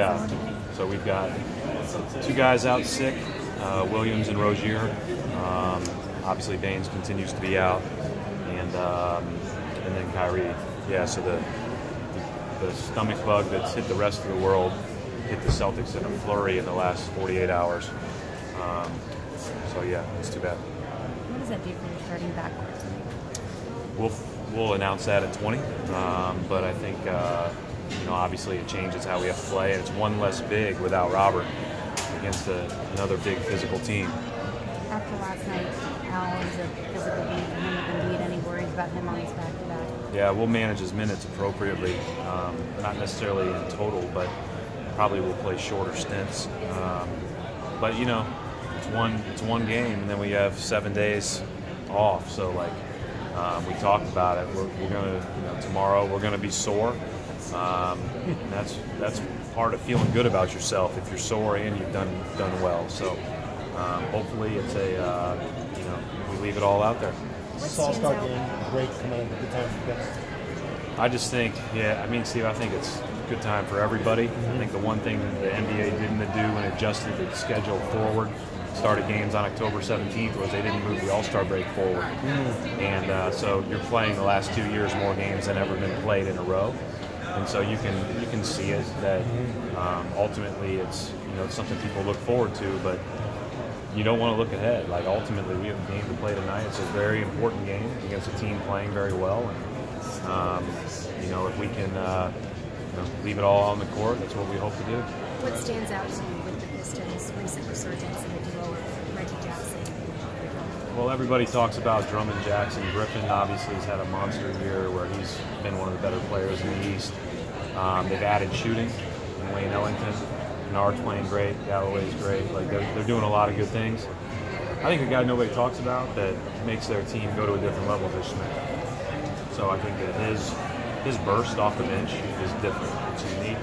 Yeah. So we've got 2 guys out sick, Williams and Rozier. Obviously, Baines continues to be out, and then Kyrie. Yeah. So the stomach bug that's hit the rest of the world hit the Celtics in a flurry in the last 48 hours. So yeah, it's too bad. What does that do for your starting backcourt? We'll announce that at 20, but I think obviously it changes how we have to play, and it's one less big without Robert against another big physical team. After last night, how is a physical game for him with Embiid? Any worries about him on his back-to-back? Yeah, we'll manage his minutes appropriately, not necessarily in total, but probably we'll play shorter stints. But it's one game, and then we have 7 days off. So we talked about it. We're gonna tomorrow we're gonna be sore. And that's part of feeling good about yourself if you're sore and you've done well. So hopefully it's we leave it all out there. This All-Star game break coming at a good time for you guys? I just think, Steve, I think it's a good time for everybody. I think the one thing the NBA didn't do when it adjusted the schedule forward, started games on October 17th, was they didn't move the All-Star break forward. And so you're playing the last 2 years more games than ever been played in a row. And so you can see it that ultimately it's something people look forward to, but you don't want to look ahead. Like ultimately we have a game to play tonight. It's a very important game against a team playing very well. And if we can leave it all on the court, that's what we hope to do. What stands out to you with the Pistons' recent resurgence in the duo of Reggie Jackson? Well, everybody talks about Drummond Jackson. Griffin obviously has had a monster year where he's been one of the better players in the East. They've added shooting in Wayne Ellington. Nard's playing great. Galloway's great. They're doing a lot of good things. I think the guy nobody talks about that makes their team go to a different level is Schmidt. So I think that his burst off the bench is different. It's unique.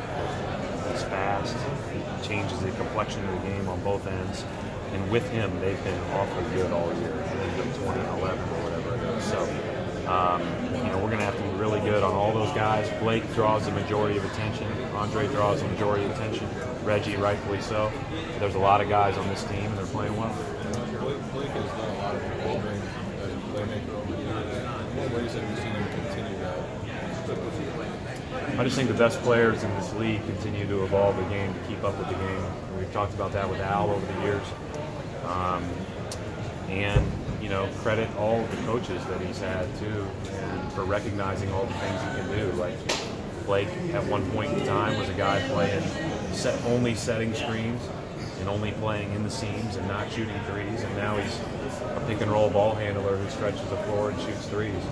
It's fast. It changes the complexion of the game on both ends. And with him, they've been awfully good all year. They've been 20 and 11 or whatever it is. So, we're going to have to be really good on all those guys. Blake draws the majority of attention. Andre draws the majority of attention. Reggie, rightfully so. There's a lot of guys on this team, and they're playing well. Blake has done a lot of bouldering as a playmaker over the years. What ways have you seen him continue that? I just think the best players in this league continue to evolve the game to keep up with the game. We've talked about that with Al over the years. Credit all of the coaches that he's had, too, and for recognizing all the things he can do. Like Blake, at one point in time, was a guy playing only setting screens and only playing in the seams and not shooting threes, and now he's a pick-and-roll ball handler who stretches the floor and shoots threes.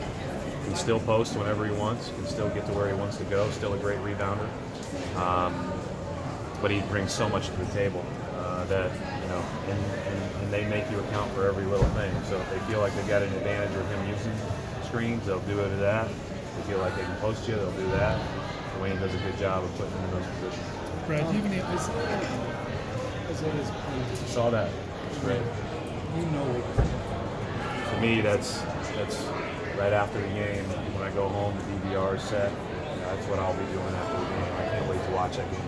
Can still post whenever he wants, can still get to where he wants to go, still a great rebounder. But he brings so much to the table that, and they make you account for every little thing. So if they feel like they've got an advantage of him using screens, they'll do it to that. If they feel like they can post you, they'll do that. Wayne does a good job of putting him in those positions. Brad, do you have any Saw that. Great. For me, that's right after the game. When I go home, the DVR is set. That's what I'll be doing after the game. I can't wait to watch that game.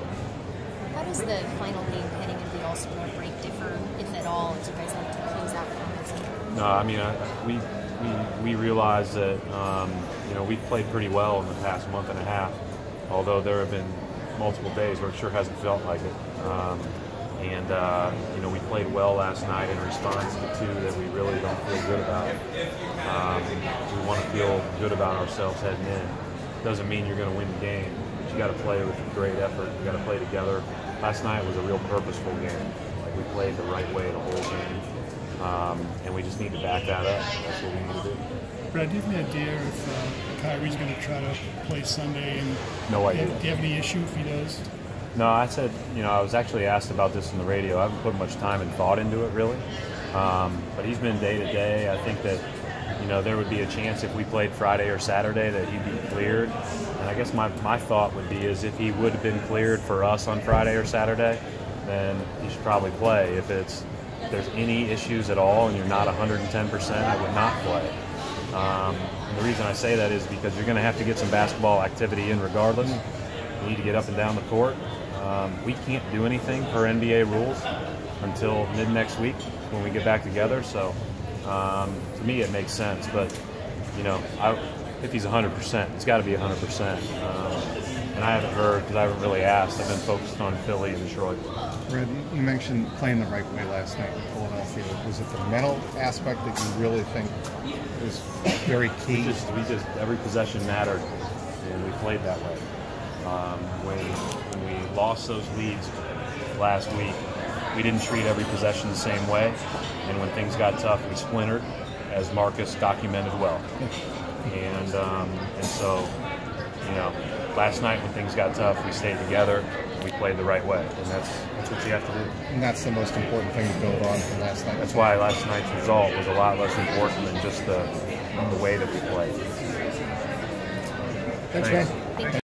How does the final game heading into the All-Star break differ, if at all, as you guys like to close out the No, I mean, we realize that we've played pretty well in the past month and a half, although there have been multiple days where it sure hasn't felt like it. We played well last night in response to 2 that we really don't feel good about. We want to feel good about ourselves heading in. Doesn't mean you're going to win the game, but you got to play with great effort. You got to play together. Last night was a real purposeful game. Like we played the right way the whole game, and we just need to back that up. That's what we need to do. Brad, do you have any idea if Kyrie's going to try to play Sunday? And no idea. Do you have any issue if he does? No, I said, I was actually asked about this on the radio. I haven't put much time and thought into it, really. But he's been day to day. I think that, there would be a chance if we played Friday or Saturday that he'd be cleared. And I guess my thought would be is if he would have been cleared for us on Friday or Saturday, then he should probably play. If there's any issues at all and you're not 110%, I would not play. And the reason I say that is because you're going to have to get some basketball activity in regardless. You need to get up and down the court. We can't do anything per NBA rules until mid next week when we get back together. So to me, it makes sense. But if he's 100%, it's got to be 100%. And I haven't heard because I haven't really asked. I've been focused on Philly and Detroit. Red, you mentioned playing the right way last night in Philadelphia. Was it the mental aspect that you really think was very key? We just every possession mattered, and we played that way. When we lost those leads last week, we didn't treat every possession the same way, and when things got tough, we splintered, as Marcus documented well. And so, last night when things got tough, we stayed together. We played the right way, and that's what you have to do. And that's the most important thing to build on from last night. That's why last night's result was a lot less important than just the way that we played. Thanks, man.